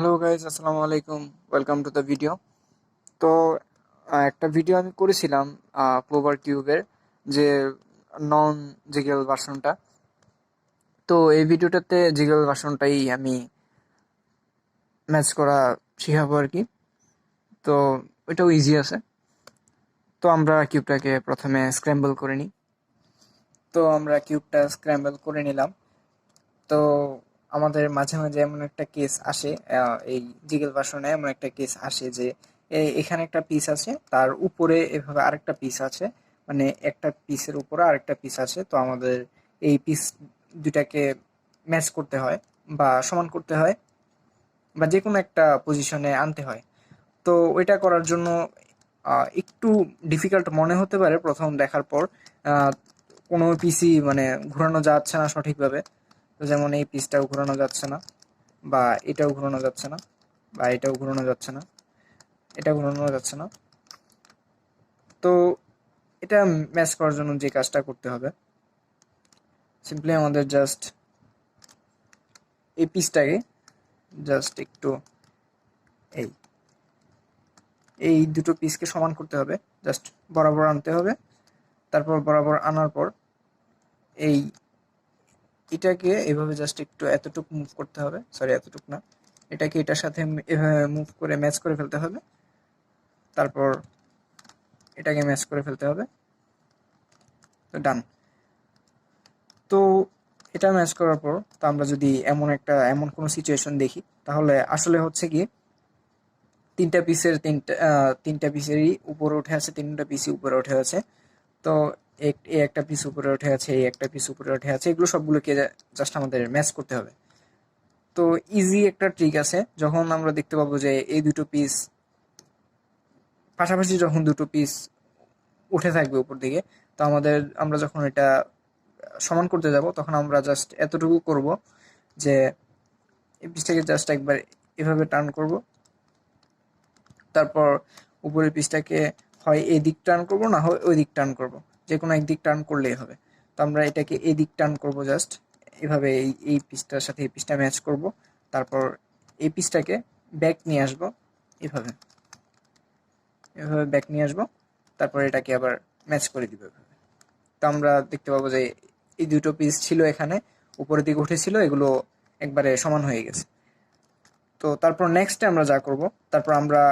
Hello guys, আসসালামু আলাইকুম। Welcome to the video. তো একটা ভিডিও আমি করেছিলাম ক্লোভার কিউবের যে নন জিগেল ভার্সনটা। তো এই ভিডিওটাতে জিগেল ভার্সনটাই আমি ম্যাচ করা শিখাবো আর কি। তো ওইটাও ইজি আছে। তো আমরা কিউবটাকে প্রথমে স্ক্র্যাম্বল করে নিই। তো আমরা কিউবটা স্ক্র্যাম্বল করে নিলাম। তো আমাদের মাঝে মাঝে এমন একটা কেস আসে, এই জিগেল ভার্সনে এমন একটা কেস আসে যে এখানে একটা পিস আছে, তার উপরে এভাবে আরেকটা পিস আছে, মানে একটা পিসের উপরে আরেকটা পিস আছে। তো আমাদের এই পিস দুটাকে ম্যাচ করতে হয় বা সমান করতে হয় বা যে কোনো একটা পজিশনে আনতে হয়। তো ওইটা করার জন্য একটু ডিফিকাল্ট মনে হতে পারে প্রথম দেখার পর। আহ, কোনো পিসি মানে ঘোরানো যাচ্ছে না সঠিকভাবে। তো যেমন এই পিসটাও ঘোরানো যাচ্ছে না, বা এটাও ঘোরানো যাচ্ছে না, বা এটাও ঘোরানো যাচ্ছে না, এটা ঘোরানো যাচ্ছে না। তো এটা ম্যাচ করার জন্য যে কাজটা করতে হবে, সিম্পলি আমাদের জাস্ট এই পিসটাকে জাস্ট একটু এই এই দুটো পিসকে সমান করতে হবে, জাস্ট বরাবর আনতে হবে। তারপর বরাবর আনার পর এই এটাকে এভাবে জাস্ট একটু এতটুকু মুভ করতে হবে, সরি এতটুকু না, এটাকে এটার সাথে এভাবে মুভ করে ম্যাচ করে ফেলতে হবে। তারপর এটাকে ম্যাচ করে ফেলতে হবে। তো ডান। তো এটা ম্যাচ করার পর তো আমরা যদি এমন কোনো সিচুয়েশন দেখি, তাহলে আসলে হচ্ছে কি তিনটা পিসেরই উপরে উঠে আছে, তিনটা পিসই উপরে উঠে আছে। তো এই একটা পিস উপরে উঠে আছে, এই একটা পিস উপরে উঠে আছে, এগুলো সবগুলোকে জাস্ট আমাদের ম্যাচ করতে হবে। তো ইজি একটা ট্রিক আছে, যখন আমরা দেখতে পাবো যে এই দুটো পিস পাশাপাশি, যখন দুটো পিস উঠে থাকবে উপর দিকে, তো আমরা যখন এটা সমান করতে যাব, তখন আমরা জাস্ট এতটুকু করব যে এই পিসটাকে জাস্ট একবার এভাবে টার্ন করব। তারপর উপরের পিসটাকে হয় এই দিক টার্ন করব, না হয় ওই দিক টার্ন করব, যে কোনো একদিক টার্ন করলেই হবে। তো আমরা এটাকে এই দিক টার্ন করব, জাস্ট এভাবে এই পিসটার সাথে এই পিসটা ম্যাচ করব। তারপর এই পিসটাকে ব্যাক নিয়ে আসবো, এভাবে এভাবে ব্যাক নিয়ে আসবো। তারপর এটাকে আবার ম্যাচ করে দিব এভাবে। তো আমরা দেখতে পাবো যে এই দুটো পিস ছিল এখানে, উপরের দিকে উঠেছিল, এগুলো একবারে সমান হয়ে গেছে। তো তারপর নেক্সটে আমরা যা করব, তারপর আমরা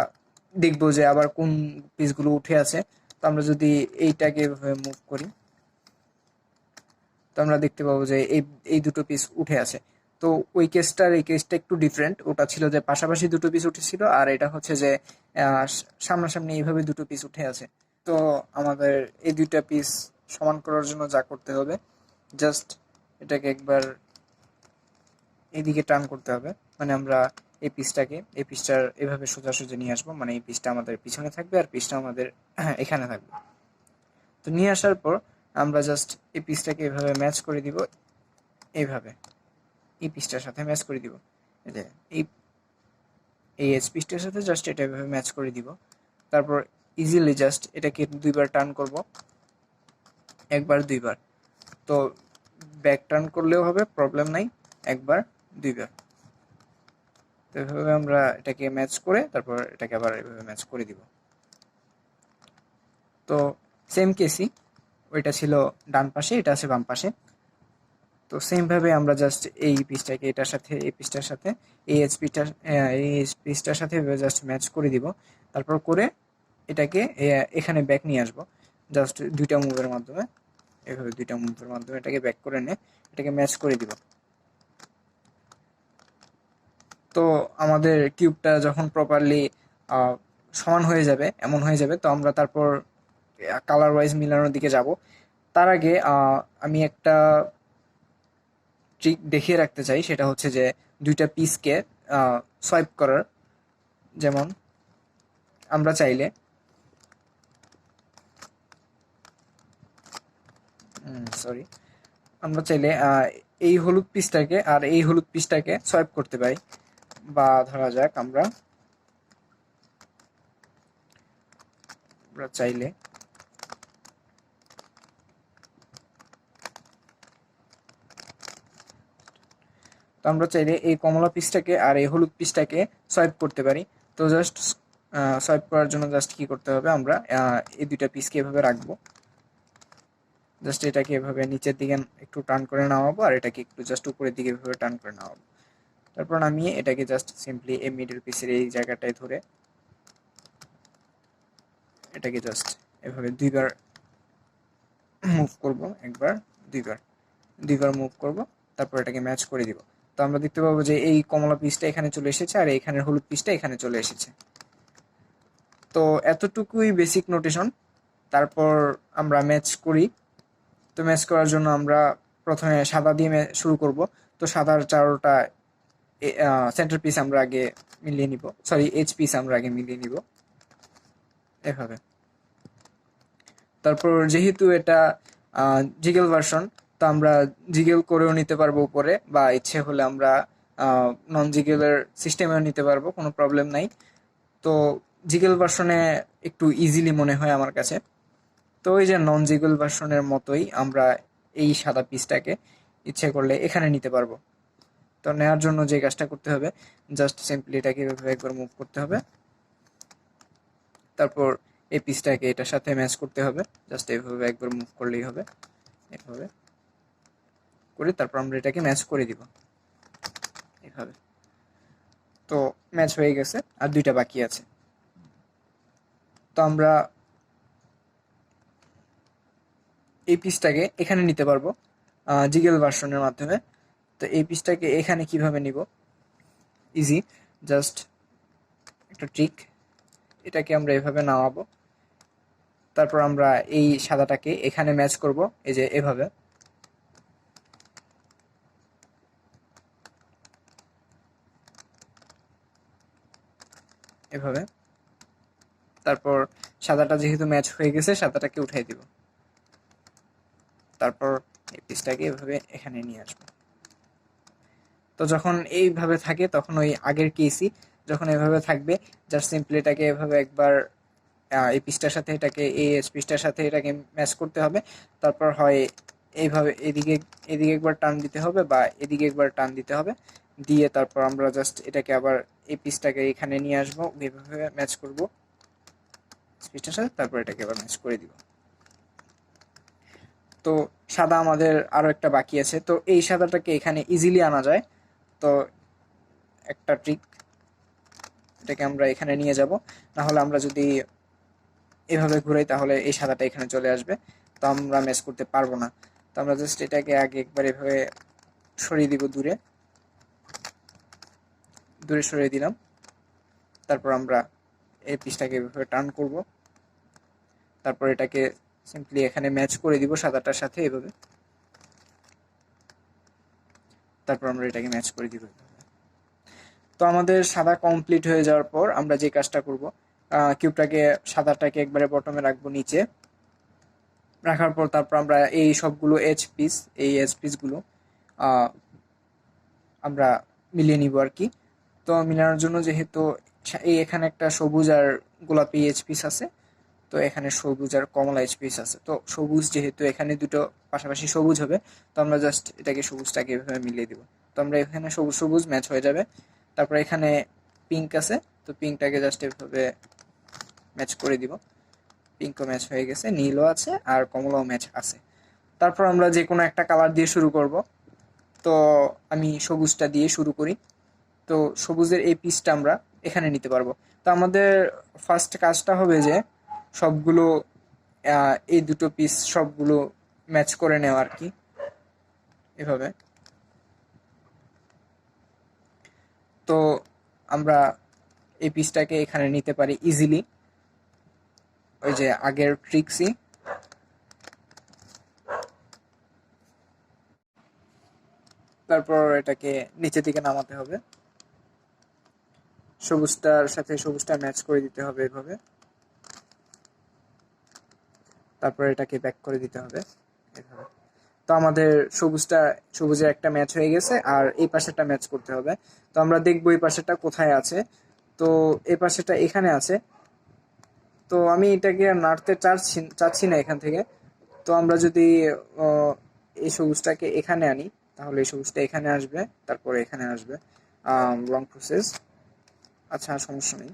দেখব যে আবার কোন পিসগুলো উঠে আছে। তো আমরা যদি এইটাকে এভাবে মুভ করি, তো আমরা দেখতে পাবো যে এই দুটো পিস উঠে আছে। তো ওই কেসটার এই কেসটা একটু ডিফারেন্ট, ওটা ছিল যে পাশাপাশি দুটো পিস উঠেছিল, আর এটা হচ্ছে যে সামনাসামনি এইভাবে দুটো পিস উঠে আছে। তো আমাদের এই দুইটা পিস সমান করার জন্য যা করতে হবে, জাস্ট এটাকে একবার এদিকে টার্ন করতে হবে। মানে আমরা এই পিসটার এভাবে সোজাসুজি নিয়ে আসবো, মানে এই পিসটা আমাদের পিছনে থাকবে আর পিসটা আমাদের এখানে থাকবে। তো নিয়ে আসার পর আমরা জাস্ট এই পিসটাকে এভাবে ম্যাচ করে দিব, এইভাবে এই পিসটার সাথে ম্যাচ করে দিব। এই যে এই এই এজ পিসটার সাথে জাস্ট এটা এভাবে ম্যাচ করে দিব। তারপর ইজিলি জাস্ট এটাকে দুইবার টার্ন করব, একবার দুইবার। তো ব্যাক টার্ন করলেও হবে, প্রবলেম নাই, একবার দুইবার। তো এভাবে আমরা এটাকে ম্যাচ করে তারপর এটাকে আবার এভাবে ম্যাচ করে দিব। তো সেম কেসই, ওইটা ছিল ডান পাশে, এটা আছে বাম পাশে। তো সেম ভাবে আমরা জাস্ট এই পিসটাকে এটার সাথে এই পিসটার সাথে এই পিসটার সাথে জাস্ট ম্যাচ করে দিব। তারপর করে এটাকে এখানে ব্যাক নিয়ে আসবো, জাস্ট দুইটা মুভের মাধ্যমে, এভাবে দুইটা মুভের মাধ্যমে এটাকে ব্যাক করে নিয়ে এটাকে ম্যাচ করে দিব। তো আমাদের কিউবটা যখন প্রপারলি সমান হয়ে যাবে, এমন হয়ে যাবে, তো আমরা তারপর কালার ওয়াইজ মিলানোর দিকে যাব। তার আগে আমি একটা ট্রিক দেখিয়ে রাখতে চাই, সেটা হচ্ছে যে দুইটা পিসকে সোয়াইপ করার। যেমন আমরা চাইলে সরি আমরা চাইলে এই হলুদ পিসটাকে আর এই হলুদ পিসটাকে সোয়াইপ করতে পারি। বা ধরা যাক আমরা আমরা চাইলে তো আমরা চাইলে এই কমলা পিসটাকে আর এই হলুদ পিসটাকে সোয়াইপ করতে পারি। তো জাস্ট সোয়াইপ করার জন্য জাস্ট কি করতে হবে, আমরা এই দুইটা পিসকে এভাবে রাখবো, জাস্ট এটাকে এভাবে নিচের দিকে একটু টার্ন করে নামাবো, আর এটাকে একটু জাস্ট উপরের দিকে এভাবে টার্ন করে নামাবো। তারপর নামিয়ে এটাকে জাস্ট সিম্পলি এই মিডল পিসের এই জায়গাটায় ধরে এটাকে জাস্ট এভাবে দুইবার মুভ করব, একবার দুইবার মুভ করব, তারপর এটাকে ম্যাচ করে দিব। তো আমরা দেখতে পাবো যে এই কমলা পিসটা এখানে চলে এসেছে আর এখানের হলুদ পিসটা এখানে চলে এসেছে। তো এতটুকুই বেসিক নোটেশন। তারপর আমরা ম্যাচ করি। তো ম্যাচ করার জন্য আমরা প্রথমে সাদা দিয়ে শুরু করব। তো সাদার চারোটা সেন্টার পিস আমরা আগে মিলিয়ে নিব, সরি এজ পিস আমরা আগে মিলিয়ে নিব এভাবে। তারপর যেহেতু এটা জিগেল ভার্সন, তো আমরা জিগেল করেও নিতে পারবো উপরে, বা ইচ্ছে হলে আমরা নন জিগেলের সিস্টেমেও নিতে পারবো, কোনো প্রবলেম নাই। তো জিগেল ভার্সনে একটু ইজিলি মনে হয় আমার কাছে। তো ওই যে নন জিগেল ভার্সনের মতোই আমরা এই সাদা পিসটাকে ইচ্ছে করলে এখানে নিতে পারবো। তো নেওয়ার জন্য যে কাজটা করতে হবে, জাস্ট সিম্পলি এটাকে এভাবে একবার মুভ করতে হবে, তারপর এই পিসটাকে এটার সাথে ম্যাচ করতে হবে, জাস্ট এইভাবে একবার মুভ করলেই হবে, এভাবে করে তারপর আমরা এটাকে ম্যাচ করে দিব এভাবে। তো ম্যাচ হয়ে গেছে, আর দুইটা বাকি আছে। তো আমরা এই পিসটাকে এখানে নিতে পারবো জিগেল ভার্সনের মাধ্যমে। তো এই পিসটাকে এখানে কিভাবে নিব, ইজি, জাস্ট একটা ট্রিক, এটাকে আমরা এভাবে নামাবো, তারপর আমরা এই সাদাটাকে এখানে ম্যাচ করব, এই যে এভাবে, এভাবে। তারপর সাদাটা যেহেতু ম্যাচ হয়ে গেছে, সাদাটাকে উঠাই দিব, তারপর এই পিসটাকে এভাবে এখানে নিয়ে আসবো। তো যখন এইভাবে থাকে তখন ওই আগের কেসই, যখন এভাবে থাকবে জাস্ট সিম্পলি এটাকে এভাবে একবার এই পিসটার সাথে এটাকে এই পিসটার সাথে এটাকে ম্যাচ করতে হবে। তারপর হয় এইভাবে এদিকে এদিকে একবার টান দিতে হবে, বা এদিকে একবার টান দিতে হবে, দিয়ে তারপর আমরা জাস্ট এটাকে আবার এই পিসটাকে এখানে নিয়ে আসবো, এইভাবে ম্যাচ করব পিসটার সাথে, তারপর এটাকে আবার ম্যাচ করে দিব। তো সাদা আমাদের আরো একটা বাকি আছে। তো এই সাদাটাকে এখানে ইজিলি আনা যায়। তো একটা ট্রিক, এটাকে আমরা এখানে নিয়ে যাব, না হলে আমরা যদি এভাবে ঘুরাই তাহলে এই সাদাটা এখানে চলে আসবে, তো আমরা ম্যাচ করতে পারবো না। তো আমরা জাস্ট এটাকে আগে একবার এভাবে সরিয়ে দিব, দূরে সরিয়ে দিলাম। তারপর আমরা এই পিসটাকে এভাবে টার্ন করব, তারপর এটাকে সিম্পলি এখানে ম্যাচ করে দিব সাদাটার সাথে এভাবে, তারপর আমরা এটাকে ম্যাচ করে দিব। তো আমাদের সাদা কমপ্লিট হয়ে যাওয়ার পর আমরা যে কাজটা করব, কিউবটাকে সাদাটাকে একবারে বটমে রাখবো, নিচে রাখার পর তারপর আমরা এই সবগুলো এই এজ পিসগুলো আমরা মিলিয়ে নিব আর কি। তো মিলানোর জন্য যেহেতু এই এখানে একটা সবুজ আর গোলাপি এজ পিস আছে, তো এখানে সবুজ আর কমলা এজ পিস আছে। তো সবুজ যেহেতু এখানে দুটো পাশাপাশি সবুজ হবে, তো আমরা জাস্ট এটাকে সবুজটাকে এভাবে মিলিয়ে দিব। তো আমরা এখানে সবুজ সবুজ ম্যাচ হয়ে যাবে। তারপর এখানে পিঙ্ক আছে, তো পিঙ্কটাকে জাস্ট এভাবে ম্যাচ করে দিব, পিঙ্কও ম্যাচ হয়ে গেছে, নীলও আছে আর কমলাও ম্যাচ আছে। তারপর আমরা যে কোনো একটা কালার দিয়ে শুরু করব। তো আমি সবুজটা দিয়ে শুরু করি। তো সবুজের এই পিসটা আমরা এখানে নিতে পারবো। তো আমাদের ফার্স্ট কাজটা হবে যে সবগুলো এই দুটো পিস সবগুলো ম্যাচ করে নেওয়া আর কি, এভাবে। তো আমরা এই পিসটাকে এখানে নিতে পারি ইজিলি, ওই যে আগের ট্রিক্সই। তারপর এটাকে নিচের দিকে নামাতে হবে, সবুজটার সাথে সবুজটা ম্যাচ করে দিতে হবে এভাবে, তারপর এটাকে ব্যাক করে দিতে হবে এভাবে। তো আমাদের সবুজের একটা ম্যাচ হয়ে গেছে, আর এই পাশেটা ম্যাচ করতে হবে। তো আমরা দেখবো এই পাশেটা কোথায় আছে। তো এই পাশেটা এখানে আছে। তো আমি এটাকে নাড়তে চাচ্ছি না এখান থেকে। তো আমরা যদি এই সবুজটাকে এখানে আনি, তাহলে এই সবুজটা এখানে আসবে, তারপরে এখানে আসবে। লং প্রসেস, আচ্ছা সমস্যা নেই।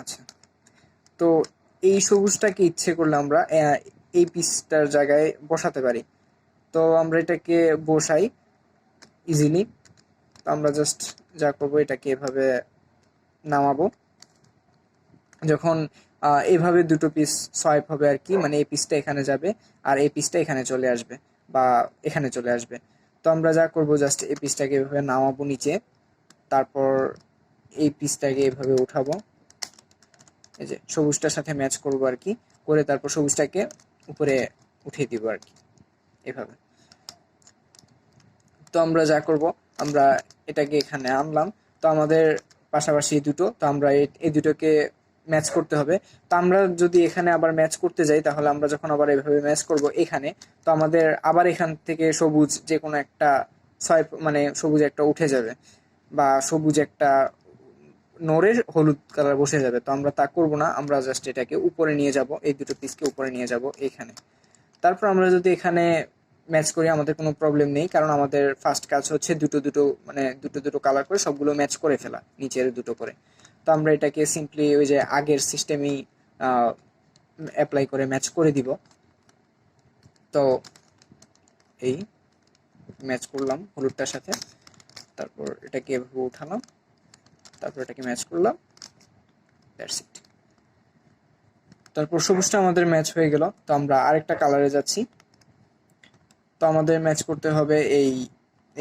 আচ্ছা, তো এই সবুজটাকে ইচ্ছে করলে আমরা এই পিসটার জায়গায় বসাতে পারি। তো আমরা এটাকে বসাই ইজিলি। তো আমরা জাস্ট যা করবো, এটাকে এভাবে নামাবো। যখন এইভাবে দুটো পিস সোয়াইপ হবে আর কি, মানে এই পিসটা এখানে যাবে আর এই পিসটা এখানে চলে আসবে বা এখানে চলে আসবে। তো আমরা যা করবো, জাস্ট এই পিসটাকে এভাবে নামাবো নিচে, তারপর এই পিসটাকে এভাবে উঠাবো, এই যে সবুজটার সাথে ম্যাচ করবো আর কি, করে তারপর সবুজটাকে উপরে উঠিয়ে দিব আর কি, এভাবে। তো আমরা যা করব, আমরা এটাকে এখানে আনলাম। তো আমাদের পাশাপাশি দুটো, তো আমরা এই দুটোকে ম্যাচ করতে হবে। তো আমরা যদি এখানে আবার ম্যাচ করতে যাই, তাহলে আমরা যখন আবার এভাবে ম্যাচ করব এখানে, তো আমাদের আবার এখান থেকে সবুজ যে কোনো একটা ছয়, মানে সবুজ একটা উঠে যাবে বা সবুজ একটা নড়ে হলুদ কালার বসে যাবে। তো আমরা তা করব না, আমরা জাস্ট এটাকে উপরে নিয়ে যাব, এই দুটো পিসকে উপরে নিয়ে যাব এখানে। তারপর আমরা যদি এখানে ম্যাচ করি, আমাদের কোনো প্রবলেম নেই, কারণ আমাদের ফার্স্ট কাজ হচ্ছে দুটো দুটো, মানে দুটো দুটো কালার করে সবগুলো ম্যাচ করে ফেলা, নিচের দুটো করে। তো আমরা এটাকে সিম্পলি ওই যে আগের সিস্টেমেই অ্যাপ্লাই করে ম্যাচ করে দিব। তো এই ম্যাচ করলাম হলুদটার সাথে, তারপর এটাকে এভাবে উঠালাম, তারপর এটাকে ম্যাচ করলাম, দ্যাটস ইট। তারপর সবুজটা আমাদের ম্যাচ হয়ে গেল। তো আমরা আরেকটা কালারে যাচ্ছি। তো আমাদের ম্যাচ করতে হবে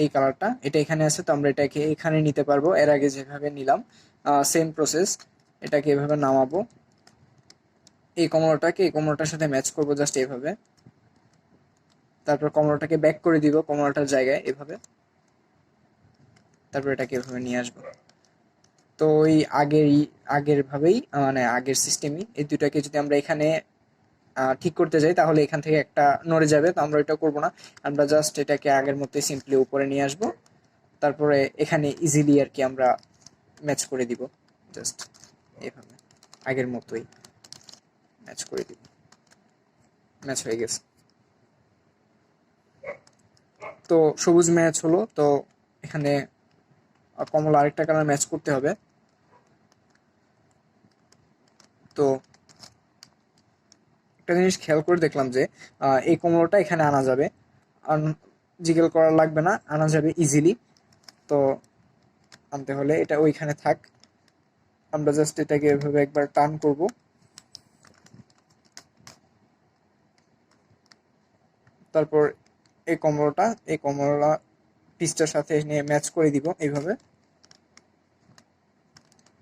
এই কালারটা, এটা এখানে আছে, তো আমরা এটাকে এখানে নিতে পারবো, এর আগে যেভাবে নিলাম সেম প্রসেস। এটাকে এভাবে নামাবো, এই কমলাটাকে এই কমলাটার সাথে ম্যাচ করবো জাস্ট এইভাবে, তারপর কমলাটাকে ব্যাক করে দিব কমলাটার জায়গায় এভাবে, তারপর এটাকে এভাবে নিয়ে আসবো। তো ওই আগের ভাবেই, মানে আগের সিস্টেমই, এই দুটাকে যদি আমরা এখানে ঠিক করতে যাই, তাহলে এখান থেকে একটা নড়ে যাবে। তো আমরা এটা করবো না, আমরা জাস্ট এটাকে আগের মতোই সিম্পলি উপরে নিয়ে আসবো, তারপরে এখানে ইজিলি আর কি আমরা ম্যাচ করে দিব, জাস্ট এভাবে আগের মতোই ম্যাচ করে দিব। ম্যাচ হয়ে গেছে। তো সবুজ ম্যাচ হলো। তো এখানে কমলা আরেকটা কালার ম্যাচ করতে হবে। তো একটা জিনিস খেয়াল করে দেখলাম যে এই কমলাটা এখানে আনা যাবে, জিগেল করা লাগবে না, আনা যাবে ইজিলি। তো আনতে হলে এটা ওইখানে থাক, আমরা জাস্ট এটাকে এভাবে একবার টার্ন করব, তারপর এই কমলা পিসটার সাথে নিয়ে ম্যাচ করে দিব এইভাবে।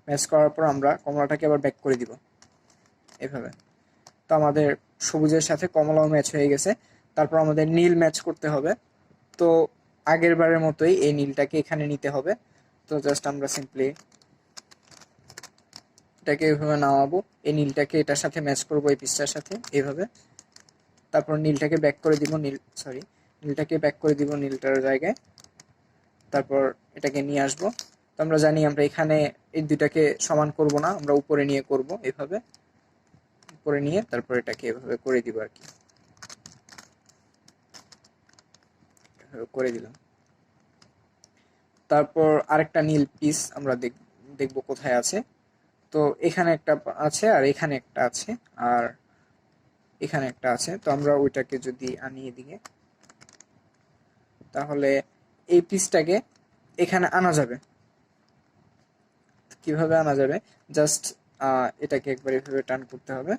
ম্যাচ করার পর আমরা কমলাটাকে আবার ব্যাক করে দিব এইভাবে। তো আমাদের সবুজের সাথে কমলাও ম্যাচ হয়ে গেছে। তারপর আমাদের নীল ম্যাচ করতে হবে। তো আগের বারের মতোই এই নীলটাকে এখানে নিতে হবে। তো জাস্ট আমরা সিম্পলি এটাকে এইভাবে নামাবো, এই নীলটাকে এটার সাথে ম্যাচ করবো এই পিসটার সাথে এইভাবে। তারপর নীলটাকে ব্যাক করে দিব, নীলটাকে ব্যাক করে দিব নীলটার জায়গায়। তারপর এটাকে নিয়ে আসবো। তো আমরা জানি আমরা এখানে এই দুটাকে সমান করব না, আমরা উপরে নিয়ে করব এভাবে, উপরে নিয়ে তারপর এটাকে এভাবে করে দিব আর কি, করে দিলাম। তারপর আরেকটা নীল পিস আমরা দেখবো কোথায় আছে। তো এখানে একটা আছে আর এখানে একটা আছে আর এখানে একটা আছে। তো আমরা ওইটাকে যদি আনি এদিকে, তাহলে এই পিসটাকে এখানে আনা যাবে। কিভাবে আনা যাবে, জাস্ট এটাকে একবার এভাবে টার্ন করতে হবে,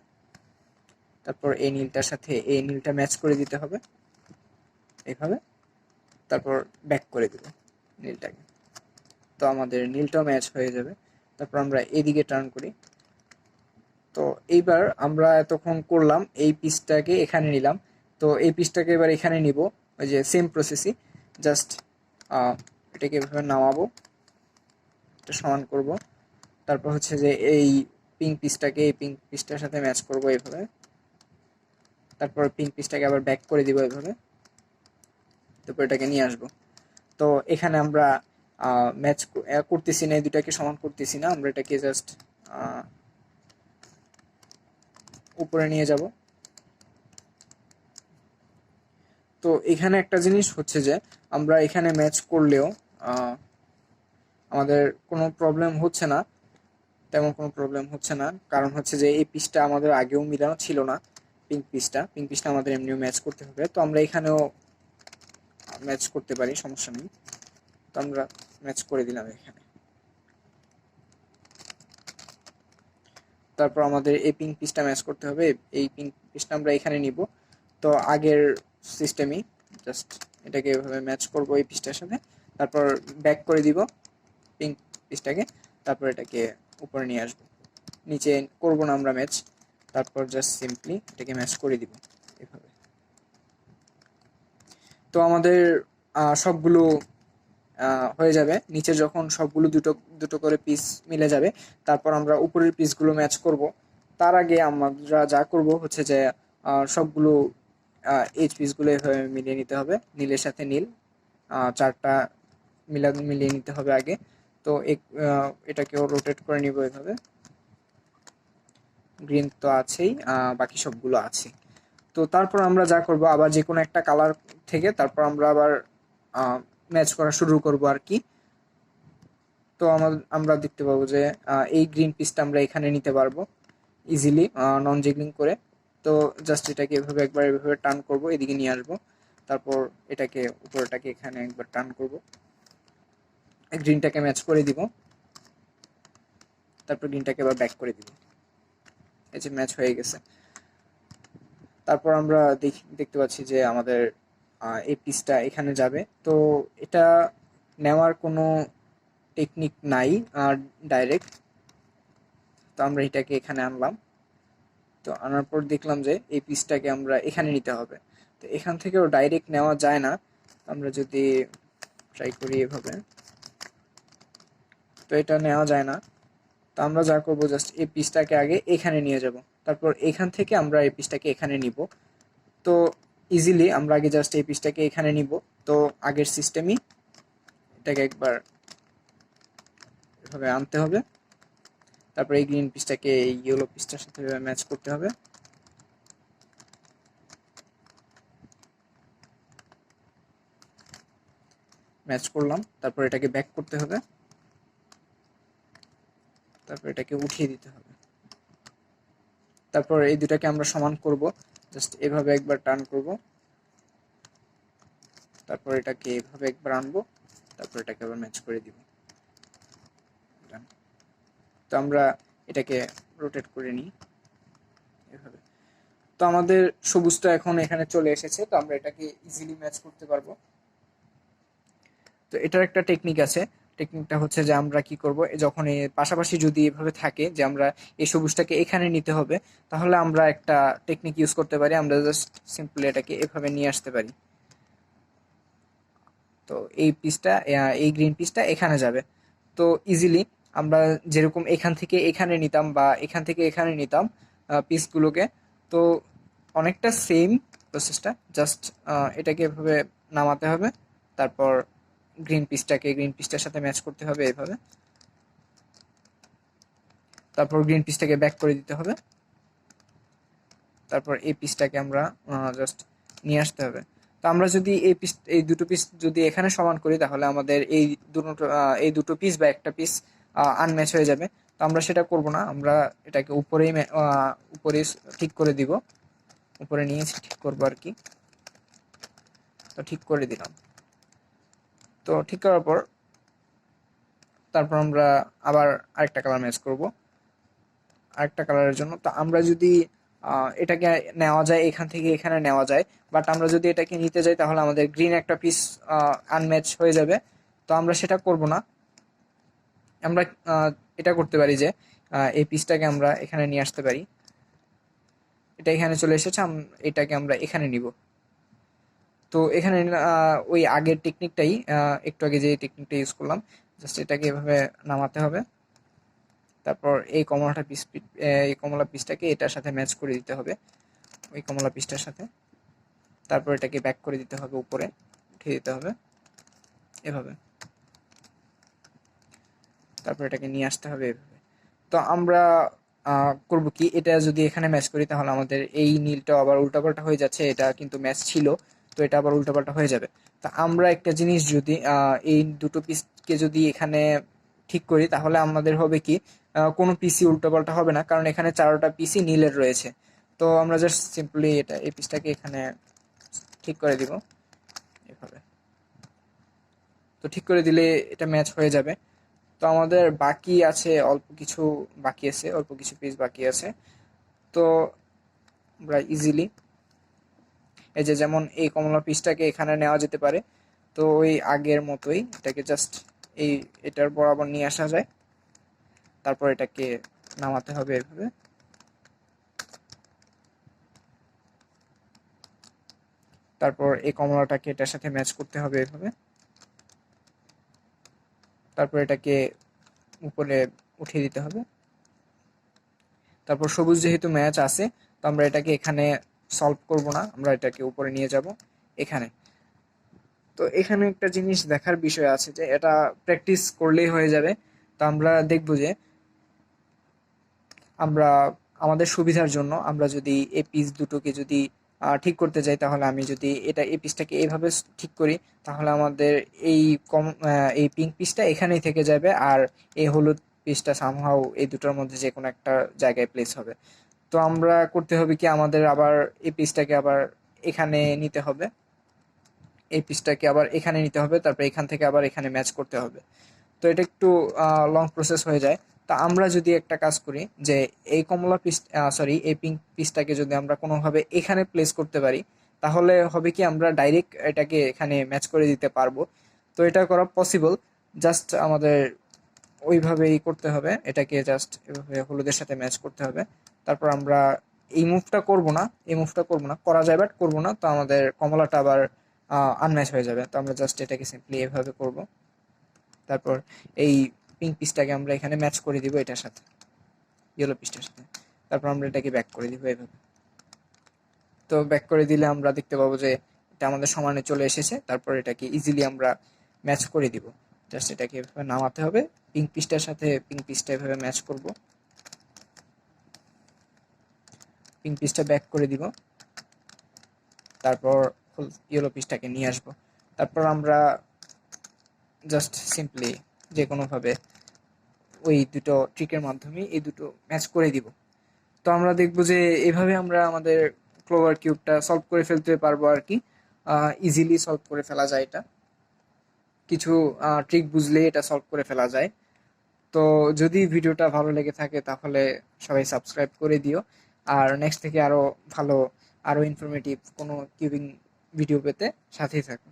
তারপর এই নীলটার সাথে এই নীলটা ম্যাচ করে দিতে হবে এইভাবে, তারপর ব্যাক করে দিব নীলটাকে। তো আমাদের নীলটাও ম্যাচ হয়ে যাবে। তারপর আমরা এদিকে টার্ন করি। তো এইবার আমরা এতক্ষণ করলাম, এই পিসটাকে এখানে নিলাম। তো এই পিসটাকে এবার এখানে নিব, ওই যে সেম প্রসেসই, জাস্ট এটাকে এভাবে নামাবো, এটা সমান করব। তারপর হচ্ছে যে এই পিঙ্ক পিসটাকে এই পিঙ্ক পিসটার সাথে ম্যাচ করব এইভাবে, তারপর পিঙ্ক পিসটাকে আবার ব্যাক করে দিব এইভাবে, তারপর এটাকে নিয়ে আসবো। তো এখানে আমরা ম্যাচ করতেছি না, এই দুটাকে সমান করতেছি না, আমরা এটাকে জাস্ট উপরে নিয়ে যাব। তো এখানে একটা জিনিস হচ্ছে যে আমরা এখানে ম্যাচ করলেও আমাদের কোনো প্রবলেম হচ্ছে না, তেমন কোনো প্রবলেম হচ্ছে না। কারণ হচ্ছে যে এই পিসটা আমাদের আগেও মিলানো ছিল না, পিঙ্ক পিসটা আমাদের এমনিও ম্যাচ করতে হবে। তো আমরা এখানেও ম্যাচ করতে পারি, সমস্যা নেই। তো আমরা ম্যাচ করে দিলাম এখানে। তারপর আমাদের এই পিঙ্ক পিসটা ম্যাচ করতে হবে, এই পিঙ্ক পিসটা আমরা এখানে নিব। তো আগের সিস্টেমই জাস্ট এটাকে এভাবে ম্যাচ করব এই পিসটার সাথে, তারপর ব্যাক করে দিব পিঙ্ক পিসটাকে, তারপর এটাকে উপরে নিয়ে আসবো। নিচে করব না আমরা ম্যাচ, তারপর জাস্ট সিম্পলি এটাকে ম্যাচ করে দিব এভাবে। তো আমাদের সবগুলো হয়ে যাবে। নিচে যখন সবগুলো দুটো দুটো করে পিস মিলে যাবে, তারপর আমরা উপরের পিসগুলো ম্যাচ করব। তার আগে আমরা যা করব হচ্ছে যে সবগুলো এইচ পিসগুলো এভাবে মিলিয়ে নিতে হবে, নীলের সাথে নীল চারটা মিলিয়ে নিতে হবে আগে। তো এটাকেও রোটেট করে নিব এভাবে। গ্রিন তো আছেই, বাকি সবগুলো আছে। তো তারপর আমরা যা করব, আবার যে কোনো একটা কালার থেকে তারপর আমরা আবার ম্যাচ করা শুরু করব আর কি। তো আমরা দেখতে পাবো যে এই গ্রিন পিসটা আমরা এখানে নিতে পারবো ইজিলি নন জিগলিং করে। তো জাস্ট এটাকে এভাবে একবার এভাবে টার্ন করব, এদিকে নিয়ে আসবো, তারপর এটাকে উপরটাকে এখানে একবার টার্ন করব, গ্রিনটাকে ম্যাচ করে দিব, তারপর গ্রিনটাকে আবার ব্যাক করে দিব। এই যে ম্যাচ হয়ে গেছে। তারপর আমরা দেখতে পাচ্ছি যে আমাদের এই পিসটা এখানে যাবে। তো এটা নেওয়ার কোনো টেকনিক নাই, ডাইরেক্ট। তো আমরা এটাকে এখানে আনলাম। তো আনার পর দেখলাম যে এই পিসটাকে আমরা এখানে নিতে হবে। তো এখান থেকেও ডাইরেক্ট নেওয়া যায় না, আমরা যদি ট্রাই করি এভাবে, তো এটা নেওয়া যায় না। তো আমরা যা করবো জাস্ট এই পিসটাকে আগে এখানে নিয়ে যাব, তারপর এখান থেকে আমরা এই পিসটাকে এখানে নিব। তো ইজিলি আমরা আগে জাস্ট এই পিসটাকে এখানে নিব। তো আগের সিস্টেমই এটাকে একবার এভাবে আনতে হবে, তারপর এই গ্রিন পিসটাকে এই ইয়েলো পিসটার সাথে ম্যাচ করতে হবে। ম্যাচ করলাম, তারপর এটাকে ব্যাক করতে হবে, তারপর এটাকে উঠিয়ে দিতে হবে। তারপর এই দুটাকে আমরা সমান করব, জাস্ট এভাবে একবার টার্ন করব, তারপর এটাকে এভাবে একবার আনবো, তারপর এটাকে আবার ম্যাচ করে দিব। তো আমরা এটাকে রোটেট করে নিই এভাবে। তো আমাদের সবুজটা এখন এখানে চলে এসেছে, তো আমরা এটাকে ইজিলি ম্যাচ করতে পারবো। তো এটার একটা টেকনিক আছে, টেকনিকটা হচ্ছে যে আমরা কি করব, যখন এই পাশাপাশি যদি এভাবে থাকে যে আমরা এই সবুজটাকে এখানে নিতে হবে, তাহলে আমরা একটা টেকনিক ইউজ করতে পারি, আমরা জাস্ট সিম্পলি এটাকে এভাবে নিয়ে আসতে পারি। তো এই পিসটা, এই গ্রিন পিসটা এখানে যাবে। তো ইজিলি আমরা যেরকম এখান থেকে এখানে নিতাম বা এখান থেকে এখানে নিতাম পিসগুলোকে, তো অনেকটা সেম প্রসেসটা, জাস্ট এটাকে এভাবে নামাতে হবে, তারপর গ্রিন পিসটার সাথে ম্যাচ করতে হবে এভাবে, তারপর গ্রিন পিসটাকে ব্যাক করে দিতে হবে, তারপর এই পিসটাকে আমরা জাস্ট নিয়ে আসতে হবে। তো আমরা যদি এই দুটো পিস যদি এখানে সমান করি, তাহলে আমাদের এই দুটো পিস বা একটা পিস আনম্যাচ হয়ে যাবে। তো আমরা সেটা করব না, আমরা এটাকে উপরেই ঠিক করে দিব, উপরে নিয়ে ঠিক করবো আর কি। তো ঠিক করে দিলাম। তো ঠিক করার পর তারপর আমরা আবার আরেকটা কালার ম্যাচ করব আরেকটা কালারের জন্য। তো আমরা যদি এটাকে নেওয়া যায়, এখান থেকে এখানে নেওয়া যায়, বাট আমরা যদি এটাকে নিতে যাই তাহলে আমাদের গ্রিন একটা পিস আনম্যাচ হয়ে যাবে। তো আমরা সেটা করব না, আমরা এটা করতে পারি যে এই পিসটাকে আমরা এখানে নিয়ে আসতে পারি, এটা এখানে চলে এসেছে, এটাকে আমরা এখানে নিব। তো এখানে ওই আগের টেকনিকটাই, একটু আগে যে টেকনিকটা ইউজ করলাম, জাস্ট এটাকে এভাবে নামাতে হবে, তারপর এই কমলা পিসটাকে এটার সাথে ম্যাচ করে দিতে হবে, ওই কমলা পিসটার সাথে, তারপর এটাকে ব্যাক করে দিতে হবে, উপরে উঠিয়ে দিতে হবে এভাবে, তারপর এটাকে নিয়ে আসতে হবে এভাবে। তো আমরা করব কি, এটা যদি এখানে ম্যাচ করি তাহলে আমাদের এই নীলটা আবার উল্টাপাল্টা হয়ে যাচ্ছে, এটা কিন্তু ম্যাচ ছিল। তো এটা আবার উল্টাপাল্টা হয়ে যাবে। তা আমরা একটা জিনিস যদি এই দুটো পিসকে যদি এখানে ঠিক করি তাহলে আমাদের হবে কি কোনো পিসি উল্টাপাল্টা হবে না, কারণ এখানে 4টা পিসি নীলের রয়েছে। তো আমরা জাস্ট সিম্পলি এই পিসটাকে এখানে ঠিক করে দিব এভাবে। তো ঠিক করে দিলে এটা ম্যাচ হয়ে যাবে। তো আমাদের বাকি আছে অল্প কিছু, অল্প কিছু পিস বাকি আছে। তো আমরা ইজিলি এই যে যেমন এই কমলা পিসটাকে এখানে নেওয়া যেতে পারে। তো ওই আগের মতোই এটাকে জাস্ট এটার বরাবর নিয়ে আসা যায়, তারপর এটাকে নামাতে হবে এভাবে। তারপর এই কমলাটাকে এটার সাথে ম্যাচ করতে হবে এভাবে। তারপর এটাকে উপরে উঠিয়ে দিতে হবে। তারপর সবুজ যেহেতু ম্যাচ আছে, তো আমরা এটাকে এখানে সলভ করব না, আমরা এটাকে উপরে নিয়ে যাব এখানে। তো এখানে একটা জিনিস দেখার বিষয় আছে যে এটা প্র্যাকটিস করলেই হয়ে যাবে। তো আমরা দেখব যে আমরা আমাদের সুবিধার জন্য আমরা যদি এই পিস দুটোকে যদি ঠিক করতে যাই, তাহলে আমি যদি এই পিসটাকে এইভাবে ঠিক করি, তাহলে আমাদের এই পিঙ্ক পিসটা এখানেই থেকে যাবে, আর এই হলুদ পিসটা সামহাও এই দুটোর মধ্যে যে কোনো একটা জায়গায় প্লেস হবে। তো আমরা করতে হবে কি, আমাদের আবার এই পিসটাকে আবার এখানে নিতে হবে, তারপর এখান থেকে আবার এখানে ম্যাচ করতে হবে। তো এটা একটু লং প্রসেস হয়ে যায়। তা আমরা যদি একটা কাজ করি যে এই কমলা পিস এই পিঙ্ক পিসটাকে যদি আমরা কোনোভাবে এখানে প্লেস করতে পারি, তাহলে হবে কি আমরা ডাইরেক্ট এটাকে এখানে ম্যাচ করে দিতে পারবো। তো এটা করা পসিবল, জাস্ট আমাদের ওইভাবেই করতে হবে, এটাকে জাস্ট এভাবে হলুদের সাথে ম্যাচ করতে হবে। তারপর আমরা এই মুভটা করব না, করা যায় বাট করবো না, তো আমাদের কমলাটা আবার আনম্যাচ হয়ে যাবে। তো আমরা জাস্ট এটাকে সিম্পলি এভাবে করব। তারপর এই পিঙ্ক পিসটাকে আমরা এখানে ম্যাচ করে দিব এটার সাথে, ইয়েলো পিসটার সাথে। তারপর আমরা এটাকে ব্যাক করে দিব এভাবে। তো ব্যাক করে দিলে আমরা দেখতে পাবো যে এটা আমাদের সমানে চলে এসেছে। তারপর এটাকে ইজিলি আমরা ম্যাচ করে দিব, জাস্ট এটাকে এভাবে নামাতে হবে, পিঙ্ক পিসটার সাথে পিঙ্ক পিসটা এভাবে ম্যাচ করব। পিঙ্ক পিসটা ব্যাক করে দিব, তারপর ইয়েলো পিসটাকে নিয়ে আসবো। তারপর আমরা জাস্ট সিম্পলি যে কোনোভাবে ওই দুটো ট্রিকের মাধ্যমে এই দুটো ম্যাচ করে দিব। তো আমরা দেখবো যে এভাবে আমরা আমাদের ক্লোভার কিউবটা সলভ করে ফেলতে পারবো আর কি। ইজিলি সলভ করে ফেলা যায় এটা, কিছু ট্রিক বুঝলে এটা সলভ করে ফেলা যায়। তো যদি ভিডিওটা ভালো লেগে থাকে তাহলে সবাই সাবস্ক্রাইব করে দিও, আর নেক্সট থেকে আরো ভালো, আরো ইনফরমেটিভ কোনো কিউবিং ভিডিও পেতে সাথেই থাকো।